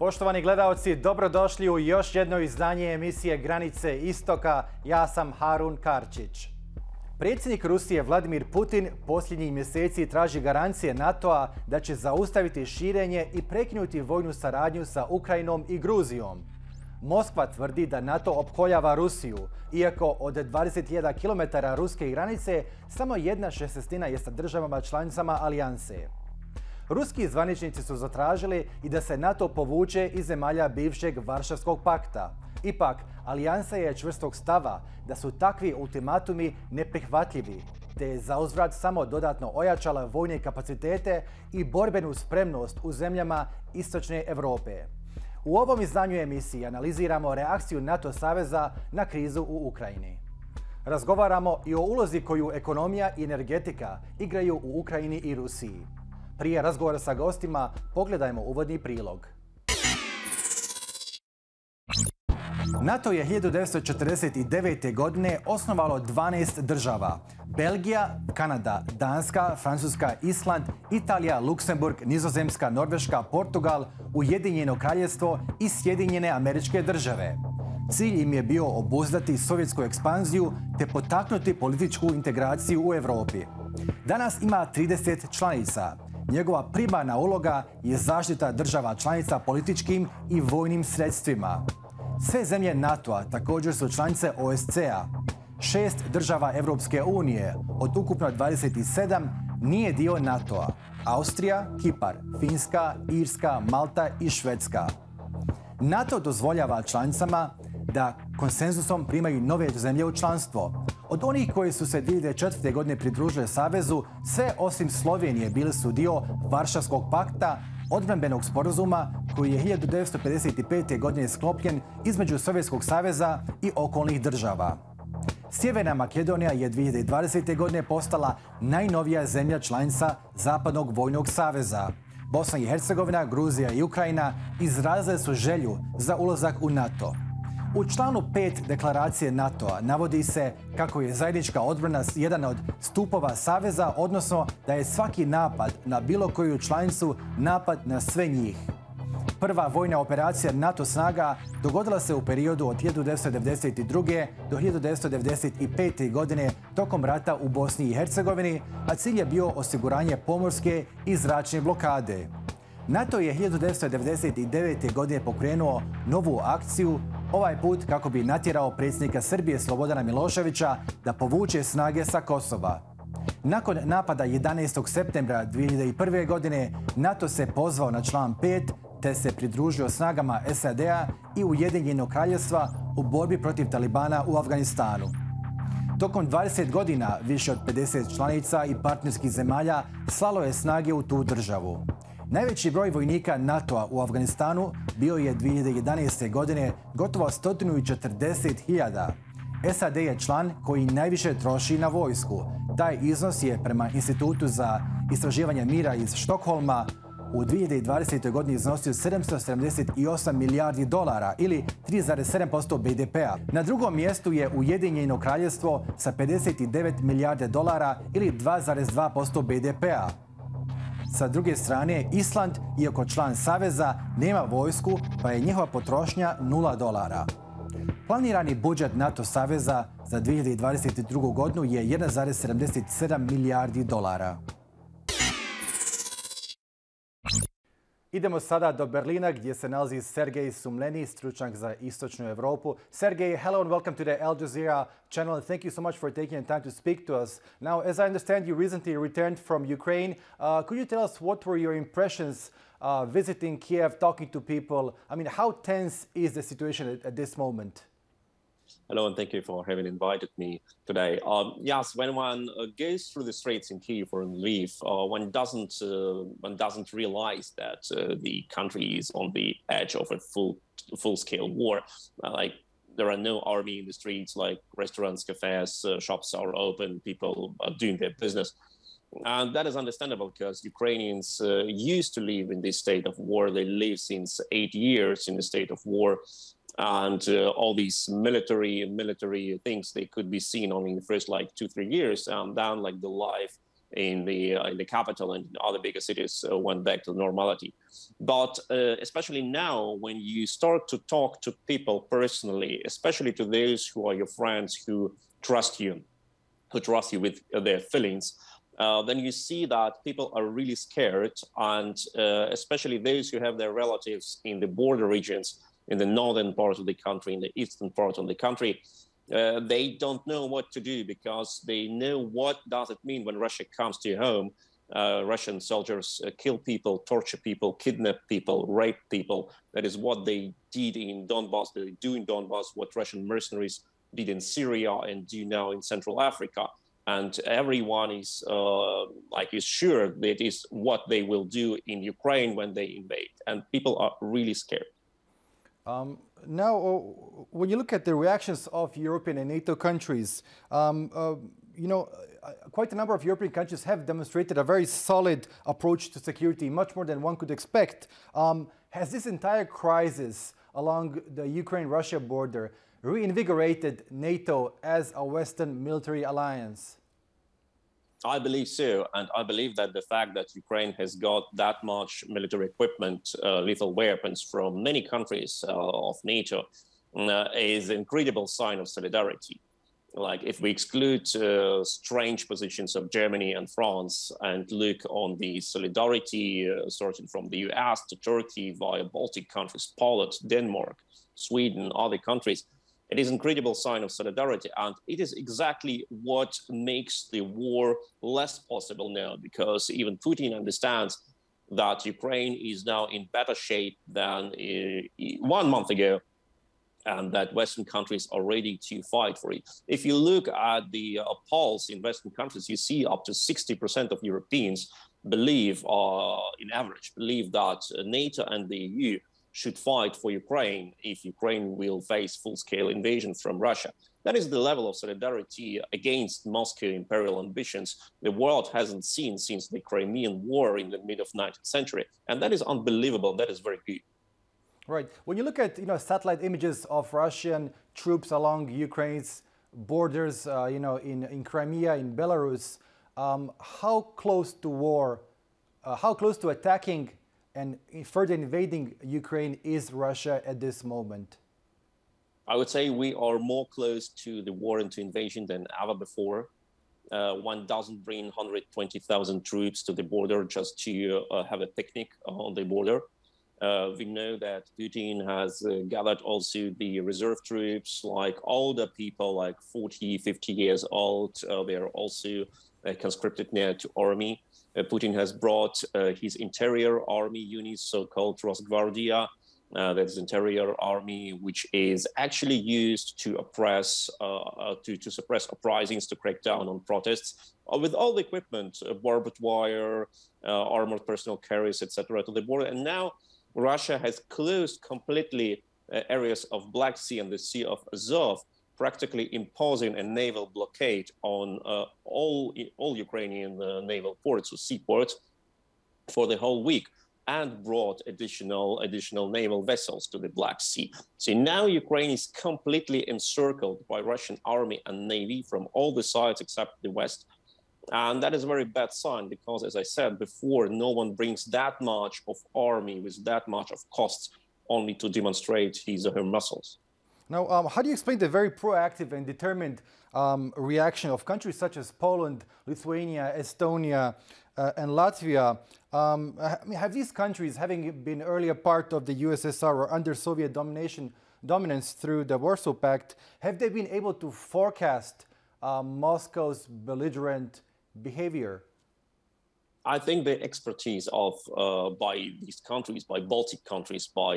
Poštovani gledaoci, dobrodošli u još jedno izdanje emisije Granice Istoka. Ja sam Harun Karčić. Predsjednik Rusije Vladimir Putin posljednjih mjeseci traži garancije NATO-a da će zaustaviti širenje i prekinuti vojnu saradnju sa Ukrajinom i Gruzijom. Moskva tvrdi da NATO opkoljava Rusiju, iako od 21 km ruske granice samo 1/6 je sa državama članicama alijanse. Ruski zvaničnici su zatražili i da se NATO povuče iz zemalja bivšeg Varšavskog pakta. Ipak, alijansa je čvrstog stava da su takvi ultimatumi neprihvatljivi, te je zauzvrat samo dodatno ojačala vojne kapacitete i borbenu spremnost u zemljama Istočne Europe. U ovom izdanju emisije analiziramo reakciju NATO saveza na krizu u Ukrajini. Razgovaramo i o ulozi koju ekonomija i energetika igraju u Ukrajini i Rusiji. Prije razgovora sa gostima pogledajmo uvodni prilog. NATO je 1949. godine osnovalo 12 država. Belgija, Kanada, Danska, Francuska, Island, Italija, Luksemburg, Nizozemska, Norveška, Portugal, Ujedinjeno kraljevstvo i Sjedinjene Američke Države. Cilj im je bio obuzdati sovjetsku ekspanziju te potaknuti političku integraciju u Europi. Danas ima 30 članica. Njegova primarna uloga je zaštita država članica političkim i vojnim sredstvima. Sve zemlje NATO-a također su članice OSCE-a. 6 država Europske unije od ukupno 27 nije dio NATO-a. Austrija, Kipar, Finska, Irska, Malta i Švedska. NATO dozvoljava članicama da konsenzusom primaju nove zemlje u članstvo. Od onih koji su se 2004. godine pridružile savezu, sve osim Slovenije bili su dio Varšavskog pakta, odbrambenog sporazuma koji je 1955. godine sklopljen između Sovjetskog saveza i okolnih država. Sjeverna Makedonija je 2020. godine postala najnovija zemlja članica Zapadnog vojnog saveza. Bosna i Hercegovina, Gruzija i Ukrajina izrazile su želju za ulazak u NATO. U članu 5 deklaracije NATO-a navodi se kako je zajednička odbrana jedan od stupova saveza, odnosno da je svaki napad na bilo koju članicu napad na sve njih. Prva vojna operacija NATO snaga dogodila se u periodu od 1992. do 1995. godine tokom rata u Bosni i Hercegovini, a cilj je bio osiguranje pomorske i zračne blokade. NATO je 1999. godine pokrenuo novu akciju, ovaj put kako bi natjerao predsjednika Srbije Slobodana Miloševića da povuče snage sa Kosova. Nakon napada 11. septembra 2001. godine NATO se pozvao na član 5 te se pridružio snagama SAD-a i Ujedinjenog kraljevstva u borbi protiv Talibana u Afganistanu. Tokom 20 godina više od 50 članica i partnerskih zemalja slalo je snage u tu državu. Najveći broj vojnika NATO-a u Afganistanu bio je 2011. godine gotovo 140.000. SAD je član koji najviše troši na vojsku. Taj iznos je prema Institutu za istraživanje mira iz Štokholma u 2020. godini iznosio 778 milijardi dolara ili 3,7% BDP-a. Na drugom mjestu je Ujedinjeno kraljevstvo sa 59 milijarde dolara ili 2,2% BDP-a. Sa druge strane, Island, iako član saveza, nema vojsku, pa je njihova potrošnja $0. Planirani budžet NATO saveza za 2022. godinu je 1,77 milijardi dolara. Idemo sada do Berlina gdje se nalazi Sergej Sumleni, stručnjak za istočnu Europu. Sergej, hello and welcome to the Al Jazeera channel, and thank you so much for taking the time to speak to us. Now, as I understand, you recently returned from Ukraine. Could you tell us what were your impressions visiting Kiev, talking to people? I mean, how tense is the situation at this moment? Hello, and thank you for having invited me today. Yes, when one goes through the streets in Kiev or in Lviv, one doesn't realize that the country is on the edge of a full-scale war. Like there are no army in the streets, like restaurants, cafes, shops are open, people are doing their business. And that is understandable because Ukrainians used to live in this state of war. They live since 8 years in a state of war. And all these military things, they could be seen only in the first like 2-3 years, and then like the life in the capital and other bigger cities went back to normality. But especially now, when you start to talk to people personally, especially to those who are your friends, who trust you with their feelings, then you see that people are really scared, and especially those who have their relatives in the border regions, in the northern part of the country, in the eastern part of the country, they don't know what to do, because they know what does it mean when Russia comes to your home. Russian soldiers kill people, torture people, kidnap people, rape people. That is what they did in Donbass. They do in Donbass what Russian mercenaries did in Syria and do now in Central Africa. And everyone is is sure that is what they will do in Ukraine when they invade. And people are really scared. Now, when you look at the reactions of European and NATO countries, quite a number of European countries have demonstrated a very solid approach to security, much more than one could expect. Has this entire crisis along the Ukraine-Russia border reinvigorated NATO as a Western military alliance? I believe so, and I believe that the fact that Ukraine has got that much military equipment, lethal weapons from many countries of NATO is an incredible sign of solidarity. Like, if we exclude strange positions of Germany and France and look on the solidarity starting from the US to Turkey via Baltic countries, Poland, Denmark, Sweden, other countries, it is an incredible sign of solidarity, and it is exactly what makes the war less possible now, because even Putin understands that Ukraine is now in better shape than 1 month ago, and that Western countries are ready to fight for it. If you look at the polls in Western countries, you see up to 60% of Europeans believe, in average, believe that NATO and the EU should fight for Ukraine if Ukraine will face full-scale invasion from Russia. That is the level of solidarity against Moscow imperial ambitions the world hasn't seen since the Crimean War in the mid of 19th century. And that is unbelievable. That is very good. Right. When you look at satellite images of Russian troops along Ukraine's borders, in Crimea, in Belarus, how close to war, how close to attacking and further invading Ukraine is Russia at this moment? I would say we are more close to the war and to invasion than ever before. One doesn't bring 120,000 troops to the border just to have a picnic on the border. We know that Putin has gathered also the reserve troops, like older people, like 40, 50 years old. They are also conscripted now to army. Putin has brought his interior army units, so-called Rosgvardia, that is interior army, which is actually used to oppress, to suppress uprisings, to crack down on protests, with all the equipment, barbed wire, armored personnel carriers, etc., to the border. And now Russia has closed completely areas of Black Sea and the Sea of Azov, practically imposing a naval blockade on all Ukrainian naval ports or seaports for the whole week, and brought additional naval vessels to the Black Sea. So now Ukraine is completely encircled by Russian army and navy from all the sides except the West. And that is a very bad sign, because, as I said before, no one brings that much of army with that much of costs only to demonstrate his or her muscles. Now, how do you explain the very proactive and determined reaction of countries such as Poland, Lithuania, Estonia, and Latvia? Have these countries, having been earlier part of the USSR or under Soviet dominance through the Warsaw Pact, have they been able to forecast Moscow's belligerent behavior? I think the expertise of by these countries, by Baltic countries, by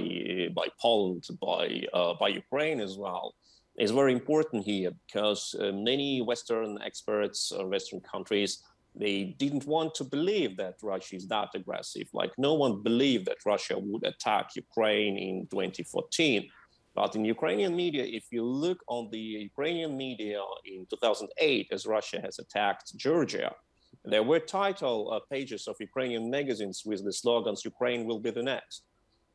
Poland, by Ukraine as well, is very important here, because many Western experts, Western countries, they didn't want to believe that Russia is that aggressive. Like, no one believed that Russia would attack Ukraine in 2014. But in Ukrainian media, if you look on the Ukrainian media in 2008, as Russia has attacked Georgia, there were title pages of Ukrainian magazines with the slogans, "Ukraine will be the next."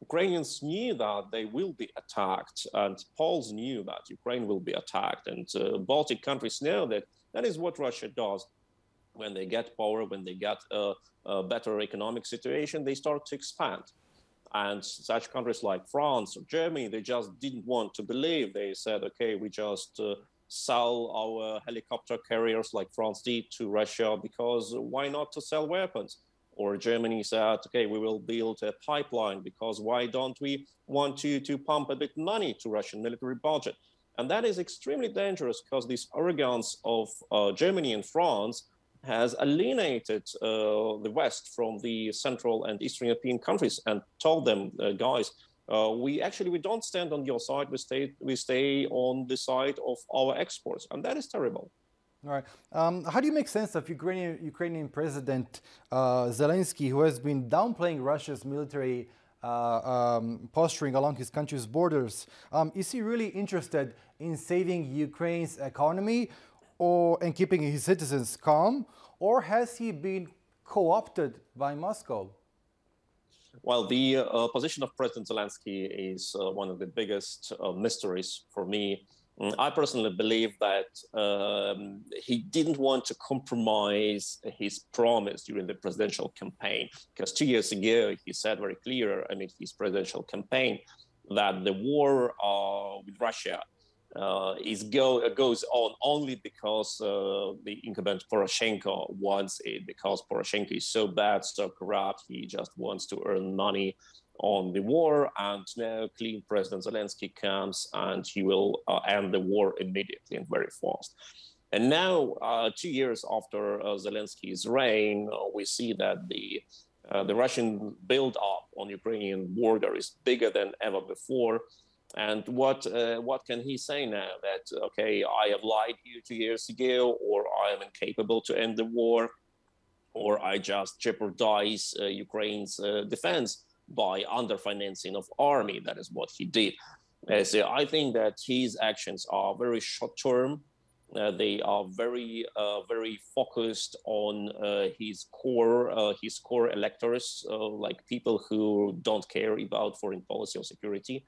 Ukrainians knew that they will be attacked, and Poles knew that Ukraine will be attacked, and Baltic countries know that that is what Russia does. when they get power, when they get a better economic situation, they start to expand. And such countries like France or Germany, they just didn't want to believe. They said, okay, we just sell our helicopter carriers like France did to Russia, because why not to sell weapons? Or Germany said, okay, we will build a pipeline, because why don't we want to pump a bit money to Russian military budget? And that is extremely dangerous, because this arrogance of Germany and France has alienated the West from the Central and Eastern European countries and told them, guys, we don't stand on your side. We stay on the side of our exports, and that is terrible. All right. How do you make sense of Ukrainian President Zelensky, who has been downplaying Russia's military posturing along his country's borders? Is he really interested in saving Ukraine's economy and keeping his citizens calm, or has he been co-opted by Moscow? Well, the position of President Zelensky is one of the biggest mysteries for me. I personally believe that he didn't want to compromise his promise during the presidential campaign, because 2 years ago he said very clear amid his presidential campaign that the war with Russia goes on only because the incumbent Poroshenko wants it, because Poroshenko is so bad, so corrupt, he just wants to earn money on the war. And now clean President Zelensky comes and he will end the war immediately and very fast. And now, 2 years after Zelensky's reign, we see that the Russian build-up on Ukrainian border is bigger than ever before. And what can he say now? That, okay, I have lied here 2 years ago, or I am incapable to end the war, or I just jeopardize Ukraine's defense by underfinancing of army. That is what he did. So I think that his actions are very short-term. They are very focused on his core electors, like people who don't care about foreign policy or security,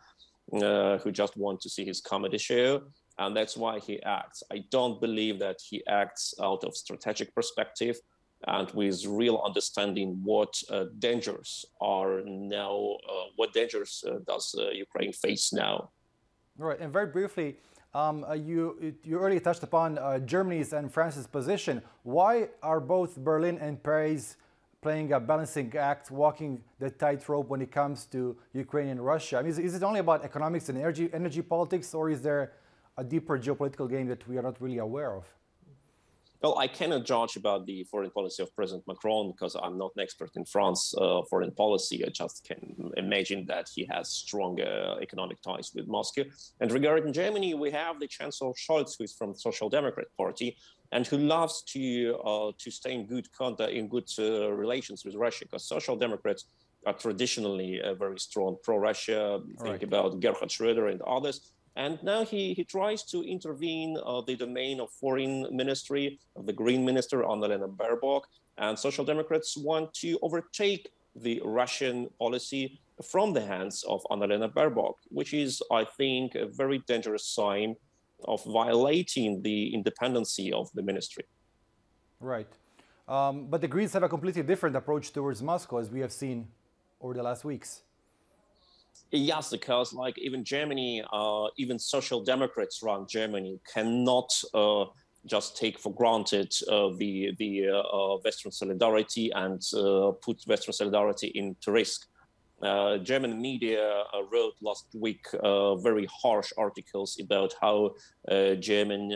who just want to see his comedy show. And that's why he acts. I don't believe that he acts out of strategic perspective and with real understanding what dangers are now, what dangers does Ukraine face now. Right, and very briefly, you earlier touched upon Germany's and France's position. Why are both Berlin and Paris playing a balancing act, walking the tightrope when it comes to Ukraine and Russia? I mean, is it only about economics and energy politics, or is there a deeper geopolitical game that we are not really aware of? Well, I cannot judge about the foreign policy of President Macron because I'm not an expert in France foreign policy. I just can imagine that he has strong economic ties with Moscow. And regarding Germany, we have the Chancellor Scholz, who is from the Social Democrat Party, and who loves to stay in good contact, in good relations with Russia, because Social Democrats are traditionally very strong pro-Russia. Think about Gerhard Schröder and others. And now he tries to intervene the domain of foreign ministry of the Green Minister, Annalena Baerbock. And Social Democrats want to overtake the Russian policy from the hands of Annalena Baerbock, which is, I think, a very dangerous sign of violating the independency of the ministry. Right. But the Greens have a completely different approach towards Moscow, as we have seen over the last weeks. Yes, because like even Germany, even Social Democrats around Germany cannot just take for granted the Western solidarity and put Western solidarity into risk. German media wrote last week very harsh articles about how Germans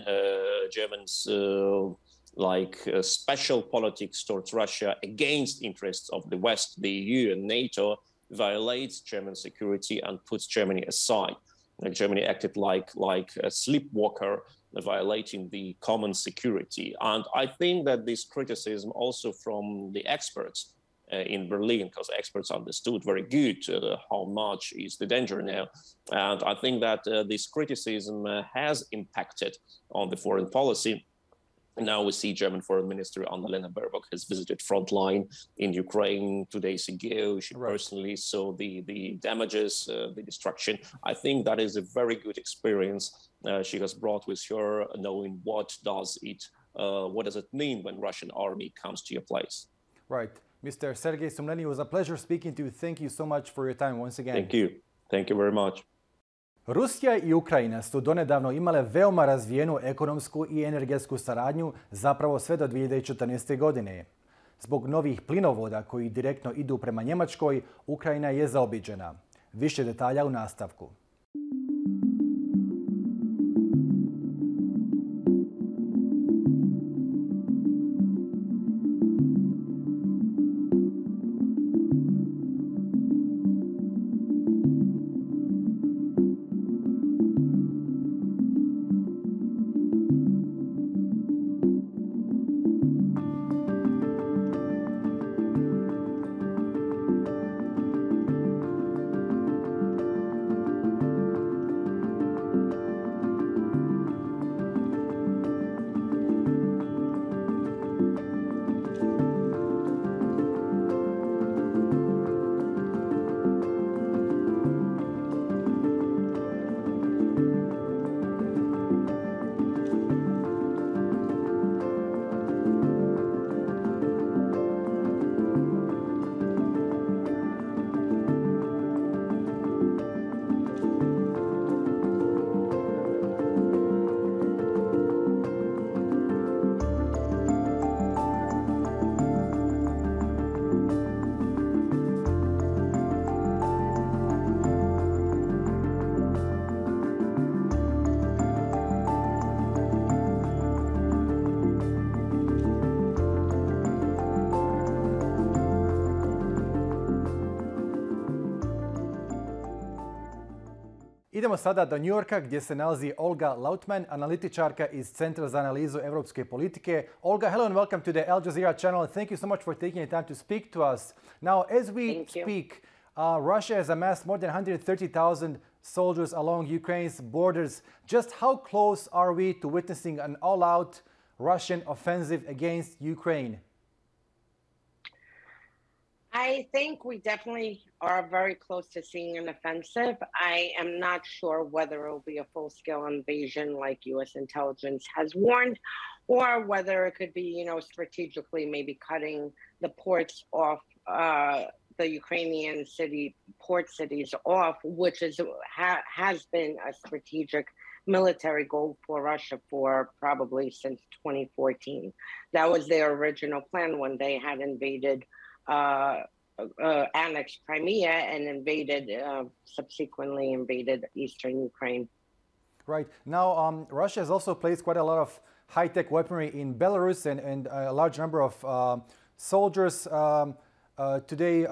special politics towards Russia against interests of the West, the EU and NATO, violates German security and puts Germany aside. Germany acted like a sleepwalker, violating the common security. And I think that this criticism also from the experts in Berlin, because experts understood very good how much is the danger now. And I think that this criticism has impacted on the foreign policy. Now we see German Foreign Minister Annalena Baerbock has visited frontline in Ukraine 2 days ago. She personally saw the damages, the destruction. I think that is a very good experience she has brought with her, knowing what does it what does it mean when Russian army comes to your place? Right. Mr. Sergei Sumleni, it was a pleasure speaking to you. Thank you so much for your time once again. Thank you. Thank you very much. Rusija i Ukrajina su donedavno imale veoma razvijenu ekonomsku i energetsku saradnju, zapravo sve do 2014. godine. Zbog novih plinovoda koji direktno idu prema Njemačkoj, Ukrajina je zaobiđena. Više detalja u nastavku. Idemo sada do New Yorka gdje se nalazi Olga Lautman, analitičarka iz Centra za analizu europske politike. Olga, hello and welcome to the Al Jazeera channel. Thank you so much for taking the time to speak to us. Now, as we speak, Russia has amassed more than 130,000 soldiers along Ukraine's borders. Just how close are we to witnessing an all-out Russian offensive against Ukraine? I think we definitely are very close to seeing an offensive. I am not sure whether it will be a full-scale invasion like U.S. intelligence has warned, or whether it could be, strategically maybe cutting the ports off, the Ukrainian port cities off, which has been a strategic military goal for Russia for probably since 2014. That was their original plan when they had invaded annexed Crimea and subsequently invaded eastern Ukraine. Right. Now, Russia has also placed quite a lot of high-tech weaponry in Belarus and a large number of soldiers. Today,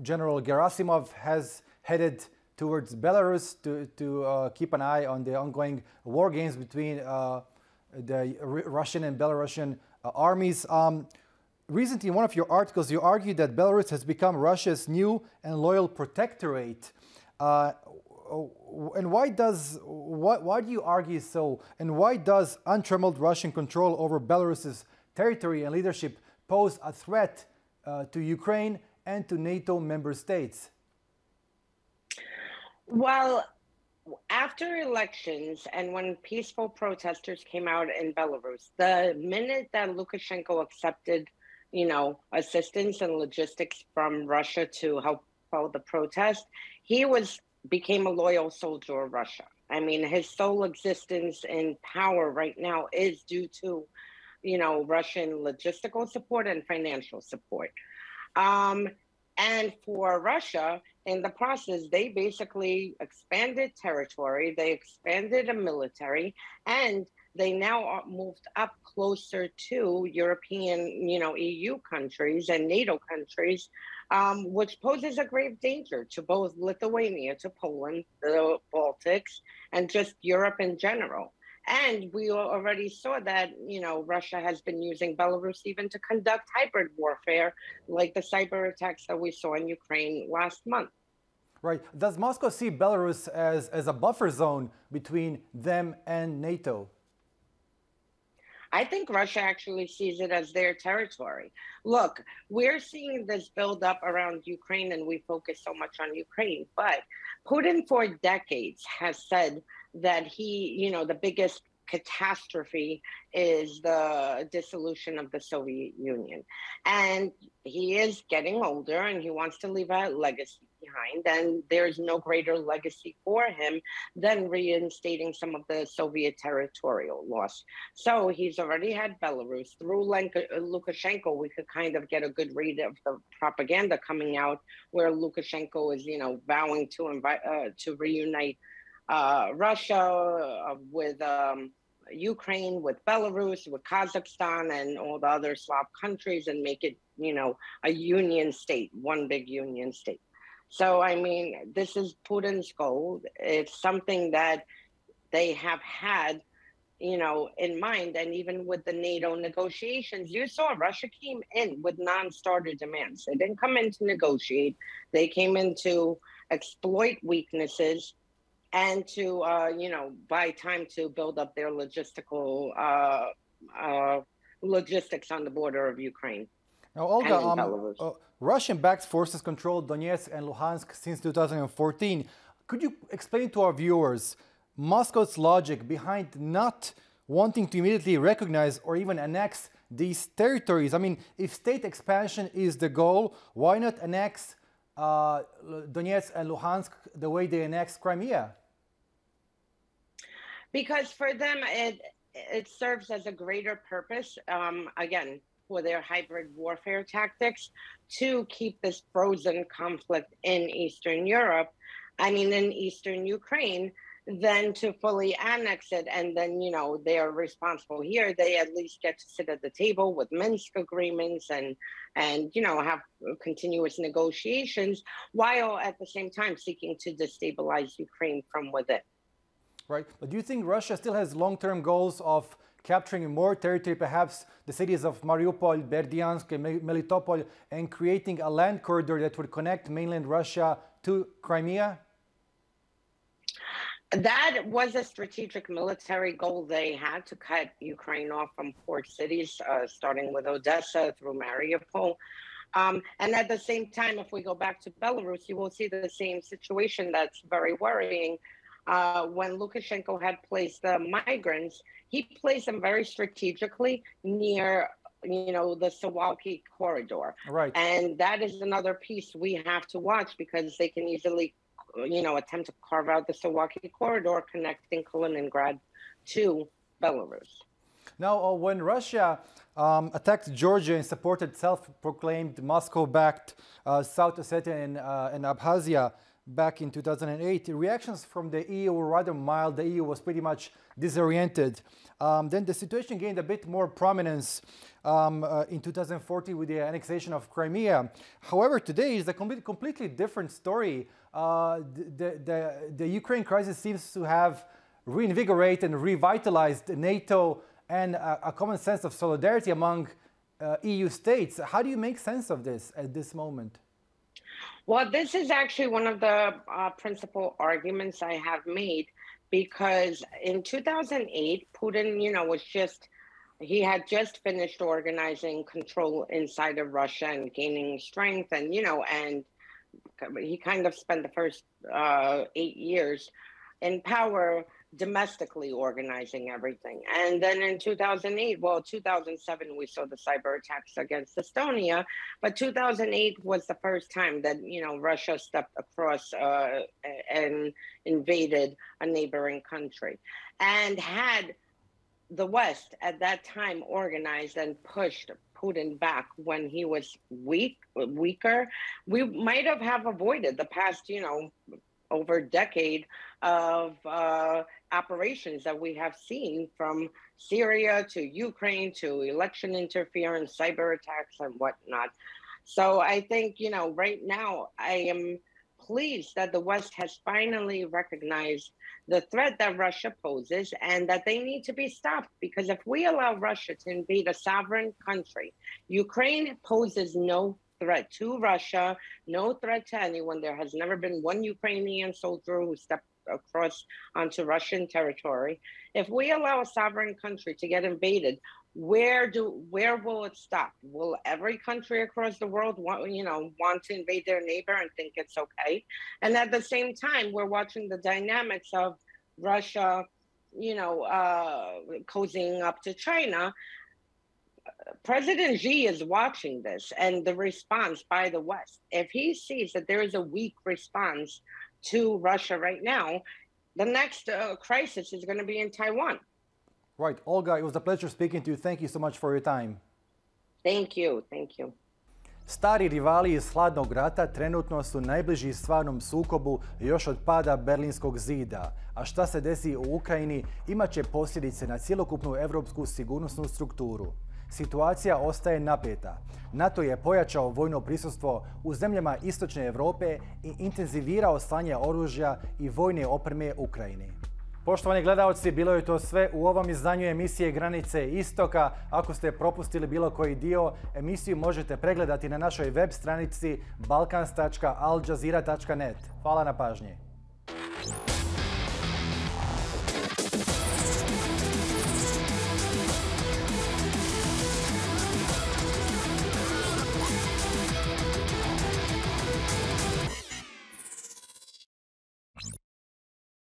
General Gerasimov has headed towards Belarus to keep an eye on the ongoing war games between the Russian and Belarusian armies. Recently, in one of your articles, you argued that Belarus has become Russia's new and loyal protectorate. And why do you argue so? And why does untrammeled Russian control over Belarus's territory and leadership pose a threat to Ukraine and to NATO member states? Well, after elections and when peaceful protesters came out in Belarus, the minute that Lukashenko accepted assistance and logistics from Russia to help quell the protest, he became a loyal soldier of Russia. I mean, his sole existence in power right now is due to, Russian logistical support and financial support. And for Russia, in the process, they basically expanded territory, they expanded a military, and they now moved up closer to European, EU countries and NATO countries, which poses a grave danger to both Lithuania, to Poland, the Baltics, and just Europe in general. And we already saw that, Russia has been using Belarus even to conduct hybrid warfare, like the cyber attacks that we saw in Ukraine last month. Right. Does Moscow see Belarus as a buffer zone between them and NATO? I think Russia actually sees it as their territory. Look, we're seeing this build up around Ukraine and we focus so much on Ukraine, but Putin for decades has said that he, the biggest catastrophe is the dissolution of the Soviet Union. And he is getting older and he wants to leave a legacy behind. And there's no greater legacy for him than reinstating some of the Soviet territorial loss. So he's already had Belarus. Through Lukashenko, we could kind of get a good read of the propaganda coming out where Lukashenko is, vowing to reunite Russia with Ukraine, with Belarus, with Kazakhstan, and all the other Slav countries, and make it, a union state, one big union state. So, I mean, this is Putin's goal. It's something that they have had, in mind. And even with the NATO negotiations, you saw Russia came in with non-starter demands. They didn't come in to negotiate. They came in to exploit weaknesses and to, buy time to build up their logistical logistics on the border of Ukraine. Now, Olga, Russian-backed forces controlled Donetsk and Luhansk since 2014. Could you explain to our viewers Moscow's logic behind not wanting to immediately recognize or even annex these territories? I mean, if state expansion is the goal, why not annex Donetsk and Luhansk the way they annexed Crimea? Because for them, it serves as a greater purpose, again, for their hybrid warfare tactics to keep this frozen conflict in Eastern Europe, in Eastern Ukraine, than to fully annex it. And then, they are responsible here. They at least get to sit at the table with Minsk agreements and have continuous negotiations, while at the same time seeking to destabilize Ukraine from within. Right. But do you think Russia still has long-term goals of capturing more territory, perhaps the cities of Mariupol, Berdyansk, and Melitopol, and creating a land corridor that would connect mainland Russia to Crimea? That was a strategic military goal they had, to cut Ukraine off from port cities, starting with Odessa through Mariupol. And at the same time, if we go back to Belarus, you will see the same situation that's very worrying. When Lukashenko had placed the migrants, he placed them very strategically near, the Suwalki corridor. Right. And that is another piece we have to watch, because they can easily, attempt to carve out the Suwalki corridor connecting Kaliningrad to Belarus. Now, when Russia attacked Georgia and supported self-proclaimed Moscow-backed South Ossetia and Abkhazia back in 2008, reactions from the EU were rather mild. The EU was pretty much disoriented. Then the situation gained a bit more prominence in 2014 with the annexation of Crimea. However, today is a completely different story. The Ukraine crisis seems to have reinvigorated and revitalized NATO and a common sense of solidarity among EU states. How do you make sense of this at this moment? Well, this is actually one of the principal arguments I have made, because in 2008, Putin, he had just finished organizing control inside of Russia and gaining strength, and he kind of spent the first 8 years in power domestically organizing everything. And then in 2008, 2007, we saw the cyber attacks against Estonia, but 2008 was the first time that, Russia stepped across and invaded a neighboring country. And had the West at that time organized and pushed Putin back when he was weaker, we might have avoided the past, over a decade of operations that we have seen, from Syria to Ukraine to election interference, cyber attacks, and whatnot. So I think, right now, I am pleased that the West has finally recognized the threat that Russia poses and that they need to be stopped. Because if we allow Russia to invade a sovereign country, Ukraine poses no threat to Russia, no threat to anyone. There has never been one Ukrainian soldier who stepped across onto Russian territory. If we allow a sovereign country to get invaded, where will it stop? Will every country across the world want to invade their neighbor and think it's okay? And at the same time, we're watching the dynamics of Russia cozying up to China. President Xi is watching this and the response by the West. If he sees that there is a weak response to Russia right now, the next crisis is going to be in Taiwan. Right. Olga, it was a pleasure speaking to you. Thank you so much for your time. Thank you. Thank you. Stari rivali iz hladnog rata trenutno su najbliži stvarnom sukobu još od pada Berlinskog zida. A šta se desi u Ukrajini imat će posljedice na cjelokupnu europsku sigurnosnu strukturu. Situacija ostaje napeta. NATO je pojačao vojno prisustvo u zemljama istočne Europe i intenzivirao slanje oružja i vojne opreme Ukrajini. Poštovani gledalci, bilo je to sve u ovom izdanju emisije Granice Istoka. Ako ste propustili bilo koji dio, emisiju možete pregledati na našoj web stranici balkans.aljazeera.net. Hvala na pažnji.